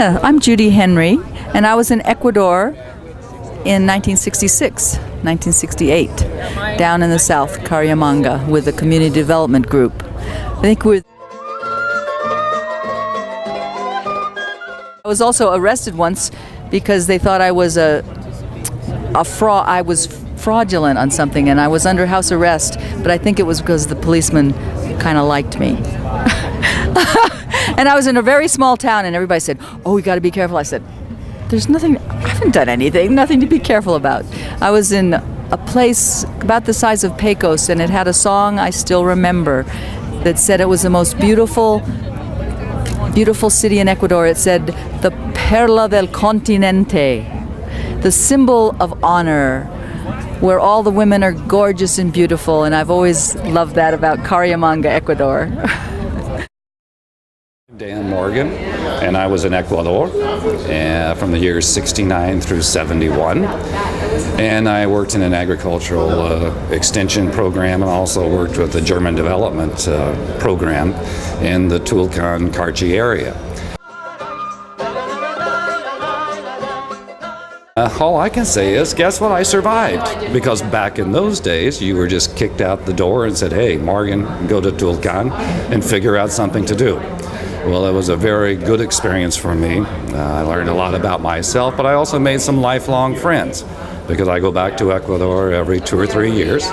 Yeah, I'm Judy Henry, and I was in Ecuador in 1966, 1968, down in the south, Cariamanga, with the Community Development Group. I was also arrested once because they thought I was a fraud. I was fraudulent on something, and I was under house arrest, but I think it was because the policeman kind of liked me. And I was in a very small town, and everybody said, "Oh, you got to be careful." I said, "There's nothing, I haven't done anything, nothing to be careful about." I was in a place about the size of Pecos, and it had a song I still remember that said it was the most beautiful city in Ecuador. It said, "The Perla del Continente," the symbol of honor, where all the women are gorgeous and beautiful, and I've always loved that about Cariamanga, Ecuador. Dan Morgan, and I was in Ecuador from the years 69 through 71, and I worked in an agricultural extension program, and also worked with the German development program in the Tulcan-Carchi area. All I can say is, guess what? I survived, because back in those days, you were just kicked out the door and said, "Hey, Morgan, go to Tulcan and figure out something to do." Well, it was a very good experience for me. I learned a lot about myself, but I also made some lifelong friends, because I go back to Ecuador every 2 or 3 years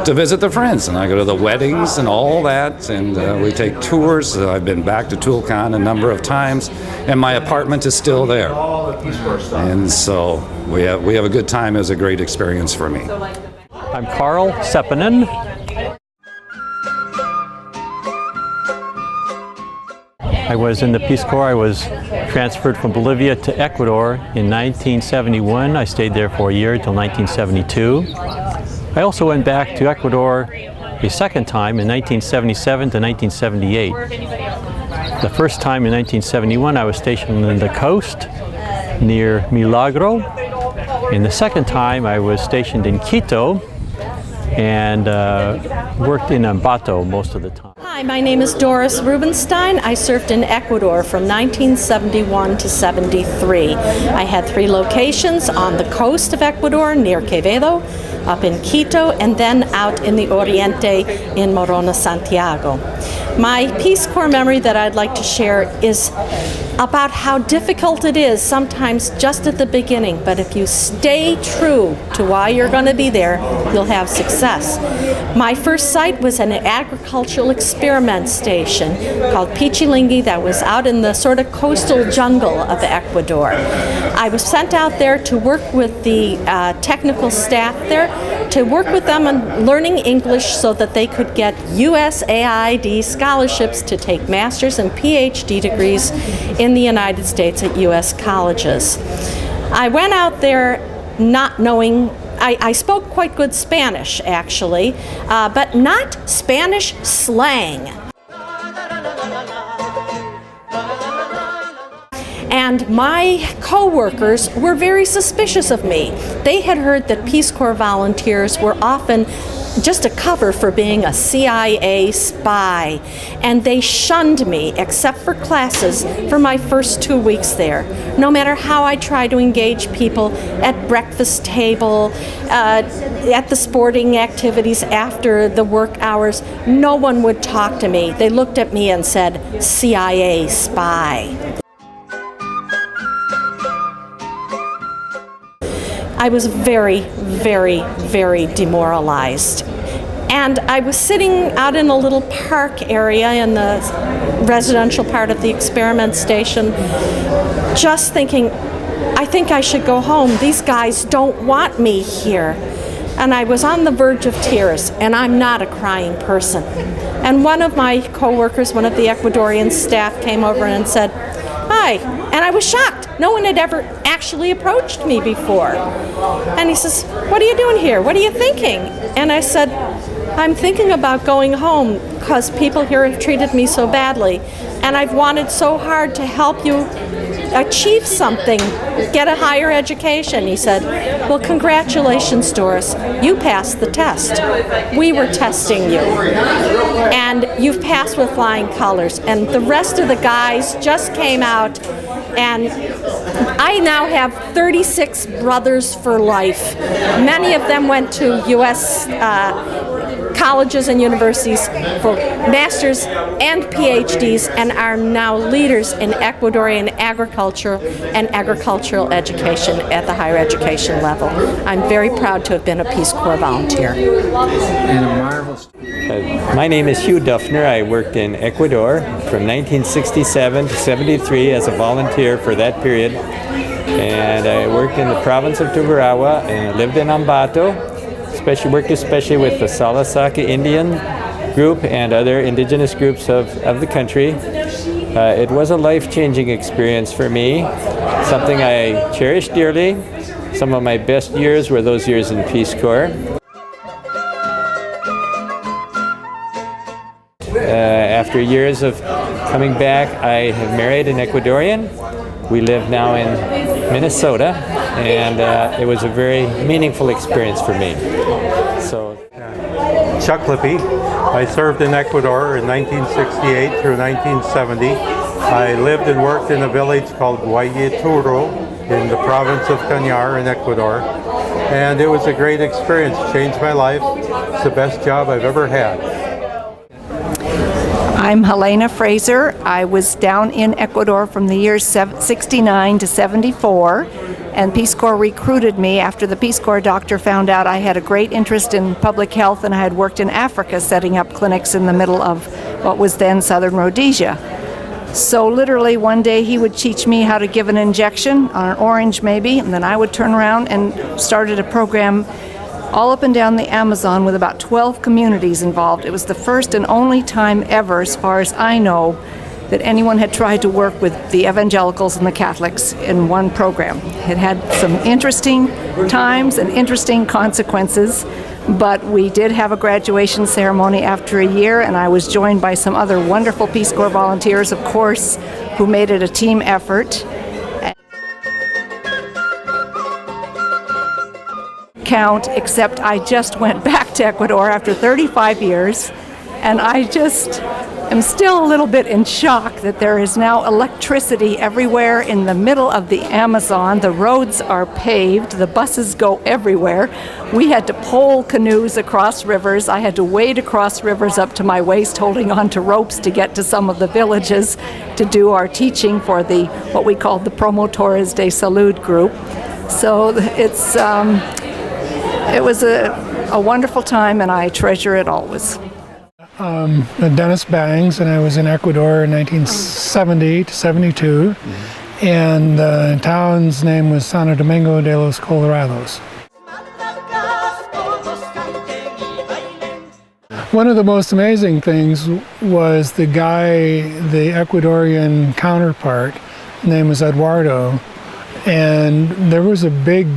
to visit the friends, and I go to the weddings and all that, and we take tours. I've been back to Tulcan a number of times, and my apartment is still there. And so we have a good time. It was a great experience for me. I'm Carl Seppanen. I was in the Peace Corps. I was transferred from Bolivia to Ecuador in 1971. I stayed there for a year until 1972. I also went back to Ecuador a second time in 1977 to 1978. The first time in 1971 I was stationed on the coast near Milagro, and the second time I was stationed in Quito and worked in Ambato most of the time. Hi, my name is Doris Rubenstein. I served in Ecuador from 1971 to 73. I had 3 locations: on the coast of Ecuador near Quevedo, up in Quito, and then out in the Oriente in Morona, Santiago. My Peace Corps memory that I'd like to share is about how difficult it is sometimes just at the beginning, but if you stay true to why you're going to be there, you'll have success. My first site was an agricultural experiment station called Pichilingui that was out in the sort of coastal jungle of Ecuador. I was sent out there to work with the technical staff there, to work with them on learning English so that they could get USAID scholarships to take master's and PhD degrees in the United States at U.S. colleges. I went out there not knowing, I spoke quite good Spanish actually, but not Spanish slang. And my co-workers were very suspicious of me. They had heard that Peace Corps volunteers were often just a cover for being a CIA spy, and they shunned me except for classes for my first 2 weeks there. No matter how I tried to engage people at breakfast table, at the sporting activities after the work hours, no one would talk to me. They looked at me and said, "CIA spy." I was very, very, very demoralized. And I was sitting out in a little park area in the residential part of the experiment station, just thinking, I think I should go home. These guys don't want me here. And I was on the verge of tears, and I'm not a crying person. And one of my coworkers, one of the Ecuadorian staff, came over and said, "Hi." And I was shocked. No one had ever actually approached me before. And he says, "What are you doing here? What are you thinking?" And I said, "I'm thinking about going home because people here have treated me so badly. And I've wanted so hard to help you achieve something, get a higher education." He said, "Well, congratulations, Doris. You passed the test. We were testing you. And you've passed with flying colors." And the rest of the guys just came out And I now have 36 brothers for life. Many of them went to U.S. Colleges and universities for masters and PhDs and are now leaders in Ecuadorian agriculture and agricultural education at the higher education level. I'm very proud to have been a Peace Corps volunteer. And a marvelous. My name is Hugh Duffner. I worked in Ecuador from 1967 to 73 as a volunteer for that period. And I worked in the province of Tugurahua and I lived in Ambato. Worked especially with the Salasaka Indian group and other indigenous groups of the country. It was a life-changing experience for me, something I cherish dearly. Some of my best years were those years in Peace Corps. After years of coming back, I have married an Ecuadorian. We live now in Minnesota, and it was a very meaningful experience for me. So, Chuck Lippy. I served in Ecuador in 1968 through 1970. I lived and worked in a village called Guayeturo in the province of Cañar in Ecuador. And it was a great experience, changed my life. It's the best job I've ever had. I'm Helena Fraser. I was down in Ecuador from the years 69 to 74, and Peace Corps recruited me after the Peace Corps doctor found out I had a great interest in public health and I had worked in Africa setting up clinics in the middle of what was then Southern Rhodesia. So literally one day he would teach me how to give an injection on an orange maybe, and then I would turn around and started a program all up and down the Amazon with about 12 communities involved. It was the first and only time ever, as far as I know, that anyone had tried to work with the evangelicals and the Catholics in one program. It had some interesting times and interesting consequences, but we did have a graduation ceremony after a year, and I was joined by some other wonderful Peace Corps volunteers, of course, who made it a team effort. Count, except I just went back to Ecuador after 35 years, and I just am still a little bit in shock that there is now electricity everywhere in the middle of the Amazon. The roads are paved, the buses go everywhere. We had to pole canoes across rivers. I had to wade across rivers up to my waist holding onto ropes to get to some of the villages to do our teaching for the what we called the Promotores de Salud group. So it was a wonderful time, and I treasure it always. Dennis Bangs, and I was in Ecuador in 1970 to 72, and the town's name was Santo Domingo de los Colorados. One of the most amazing things was the Ecuadorian counterpart, his name was Eduardo, and there was a big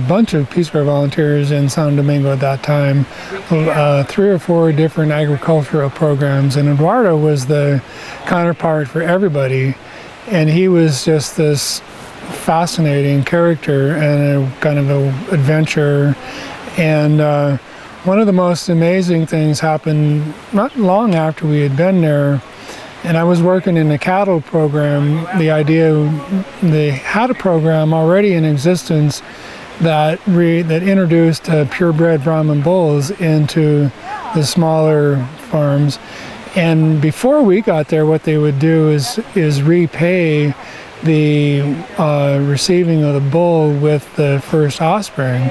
bunch of Peace Corps volunteers in San Domingo at that time, 3 or 4 different agricultural programs, and Eduardo was the counterpart for everybody, and he was just this fascinating character and a kind of an adventurer. And one of the most amazing things happened not long after we had been there, and I was working in the cattle program. They had a program already in existence that introduced purebred Brahman bulls into the smaller farms. And before we got there, what they would do is repay the receiving of the bull with the first offspring.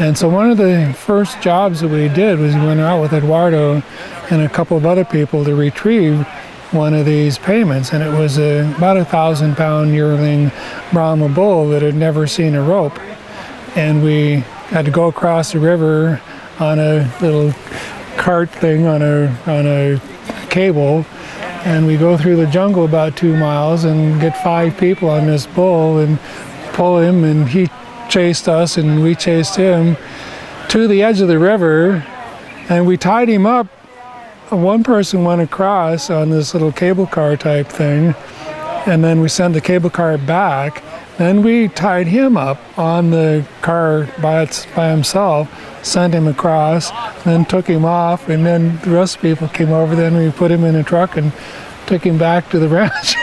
And so one of the first jobs that we did was we went out with Eduardo and a couple of other people to retrieve one of these payments, and it was about 1,000-pound yearling Brahma bull that had never seen a rope. And we had to go across the river on a little cart thing on a cable, and we go through the jungle about 2 miles and get 5 people on this bull and pull him, and he chased us and we chased him to the edge of the river, and we tied him up. One person went across on this little cable car type thing, and then we sent the cable car back. Then we tied him up on the car by himself, sent him across, then took him off, and then the rest of the people came over. Then we put him in a truck and took him back to the ranch.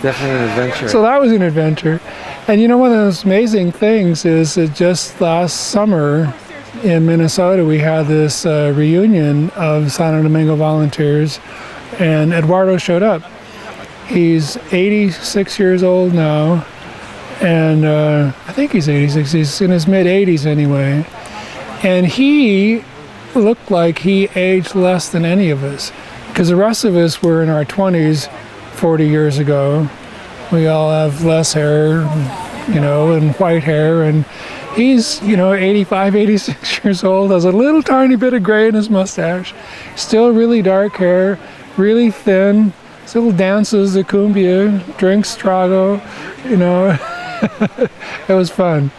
Definitely an adventure. So that was an adventure. And you know, one of those amazing things is that just last summer in Minnesota, we had this reunion of Santo Domingo volunteers, and Eduardo showed up. He's 86 years old now, and I think he's 86. He's in his mid-80s anyway. And he looked like he aged less than any of us, because the rest of us were in our 20s 40 years ago. We all have less hair, you know, and white hair, and he's, you know, 85, 86 years old, has a little tiny bit of gray in his mustache, still really dark hair, really thin, still dances the cumbia, drinks trago, you know. It was fun.